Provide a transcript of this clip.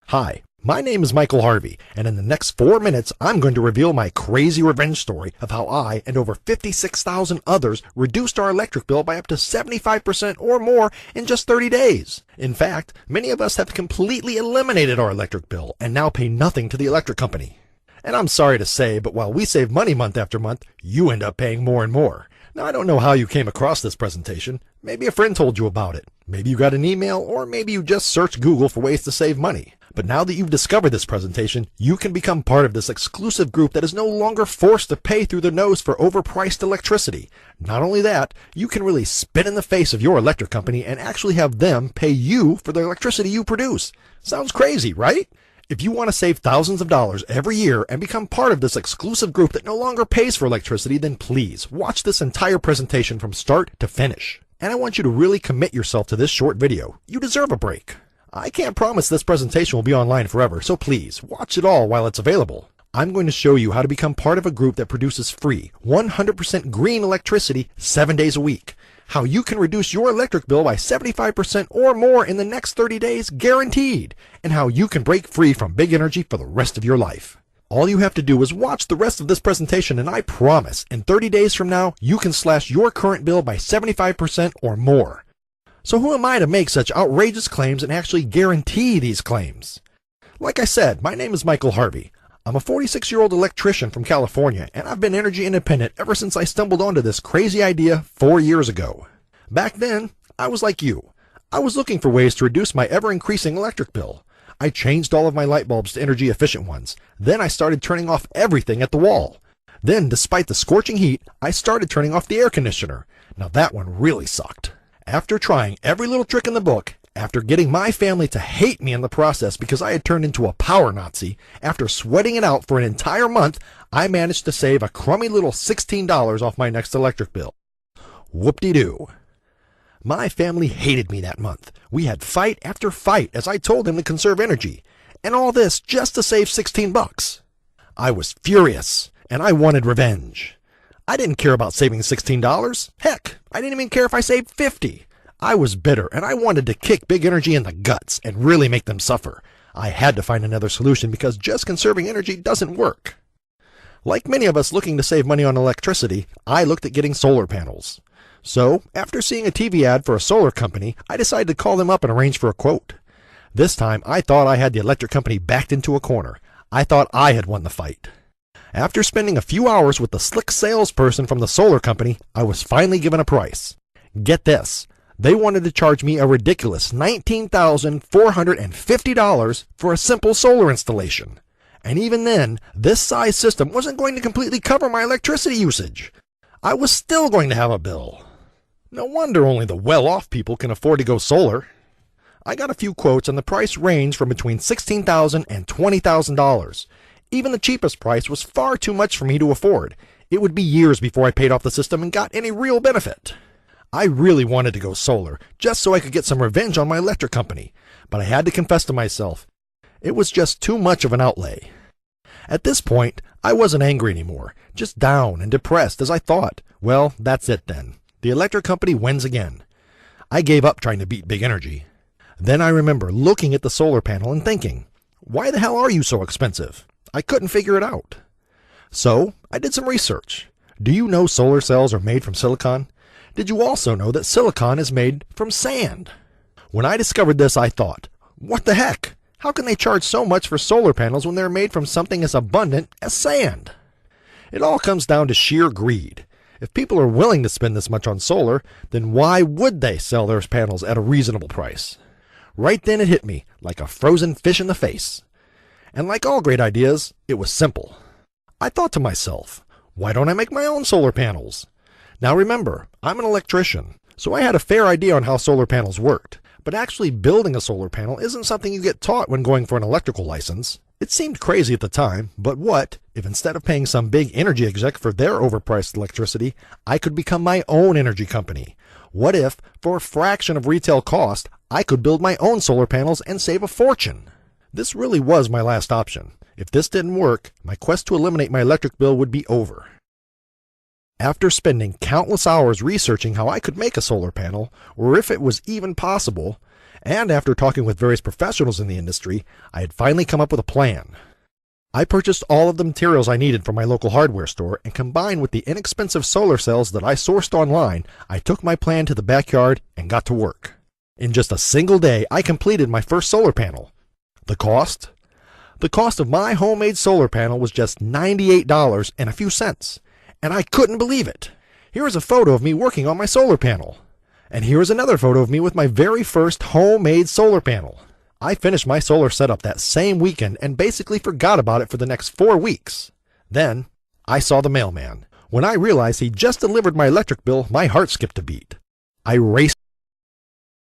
Hi, my name is Michael Harvey, and in the next 4 minutes, I'm going to reveal my crazy revenge story of how I and over 56,000 others reduced our electric bill by up to 75% or more in just 30 days. In fact, many of us have completely eliminated our electric bill and now pay nothing to the electric company. And I'm sorry to say, but while we save money month after month, you end up paying more and more. Now, I don't know how you came across this presentation. Maybe a friend told you about it. Maybe you got an email, or maybe you just searched Google for ways to save money. But now that you've discovered this presentation, you can become part of this exclusive group that is no longer forced to pay through their nose for overpriced electricity. Not only that, you can really spit in the face of your electric company and actually have them pay you for the electricity you produce. Sounds crazy, right? If you want to save thousands of dollars every year and become part of this exclusive group that no longer pays for electricity, then please watch this entire presentation from start to finish. And I want you to really commit yourself to this short video. You deserve a break. I can't promise this presentation will be online forever, so please watch it all while it's available. I'm going to show you how to become part of a group that produces free, 100% green electricity 7 days a week. How you can reduce your electric bill by 75% or more in the next 30 days, guaranteed. And how you can break free from big energy for the rest of your life. All you have to do is watch the rest of this presentation, and I promise, in 30 days from now, you can slash your current bill by 75% or more. So who am I to make such outrageous claims and actually guarantee these claims? Like I said, my name is Michael Harvey. I'm a 46-year-old electrician from California, and I've been energy independent ever since I stumbled onto this crazy idea 4 years ago. Back then, I was like you. I was looking for ways to reduce my ever-increasing electric bill. I changed all of my light bulbs to energy-efficient ones. Then I started turning off everything at the wall. Then, despite the scorching heat, I started turning off the air conditioner. Now that one really sucked. After trying every little trick in the book, after getting my family to hate me in the process because I had turned into a power Nazi, after sweating it out for an entire month, I managed to save a crummy little $16 off my next electric bill. Whoop-de-doo. My family hated me that month. We had fight after fight as I told them to conserve energy, and all this just to save 16 bucks. I was furious, and I wanted revenge. I didn't care about saving $16. Heck, I didn't even care if I saved 50. I was bitter, and I wanted to kick big energy in the guts and really make them suffer. I had to find another solution because just conserving energy doesn't work. Like many of us looking to save money on electricity, I looked at getting solar panels. So, after seeing a TV ad for a solar company, I decided to call them up and arrange for a quote. This time, I thought I had the electric company backed into a corner. I thought I had won the fight. After spending a few hours with the slick salesperson from the solar company, I was finally given a price. Get this. They wanted to charge me a ridiculous $19,450 for a simple solar installation. And even then, this size system wasn't going to completely cover my electricity usage. I was still going to have a bill. No wonder only the well-off people can afford to go solar. I got a few quotes and the price ranged from between $16,000 and $20,000. Even the cheapest price was far too much for me to afford. It would be years before I paid off the system and got any real benefit. I really wanted to go solar, just so I could get some revenge on my electric company. But I had to confess to myself, it was just too much of an outlay. At this point, I wasn't angry anymore, just down and depressed as I thought, well, that's it then. The electric company wins again. I gave up trying to beat big energy. Then I remember looking at the solar panel and thinking, why the hell are you so expensive? I couldn't figure it out. So, I did some research. Do you know solar cells are made from silicon? Did you also know that silicon is made from sand? When I discovered this, I thought, what the heck? How can they charge so much for solar panels when they're made from something as abundant as sand? It all comes down to sheer greed. If people are willing to spend this much on solar, then why would they sell their panels at a reasonable price? Right then it hit me, like a frozen fish in the face. And like all great ideas, it was simple. I thought to myself, why don't I make my own solar panels? Now remember, I'm an electrician, so I had a fair idea on how solar panels worked. But actually building a solar panel isn't something you get taught when going for an electrical license. It seemed crazy at the time, but what if instead of paying some big energy exec for their overpriced electricity, I could become my own energy company? What if, for a fraction of retail cost, I could build my own solar panels and save a fortune? This really was my last option. If this didn't work, my quest to eliminate my electric bill would be over. After spending countless hours researching how I could make a solar panel, or if it was even possible, And after talking with various professionals in the industry, I had finally come up with a plan. I purchased all of the materials I needed from my local hardware store, and combined with the inexpensive solar cells that I sourced online, I took my plan to the backyard and got to work. In just a single day, I completed my first solar panel. The cost? The cost of my homemade solar panel was just $98 and a few cents, and I couldn't believe it. Here is a photo of me working on my solar panel. And here is another photo of me with my very first homemade solar panel. I finished my solar setup that same weekend and basically forgot about it for the next 4 weeks. Then, I saw the mailman. When I realized he just delivered my electric bill, my heart skipped a beat. I raced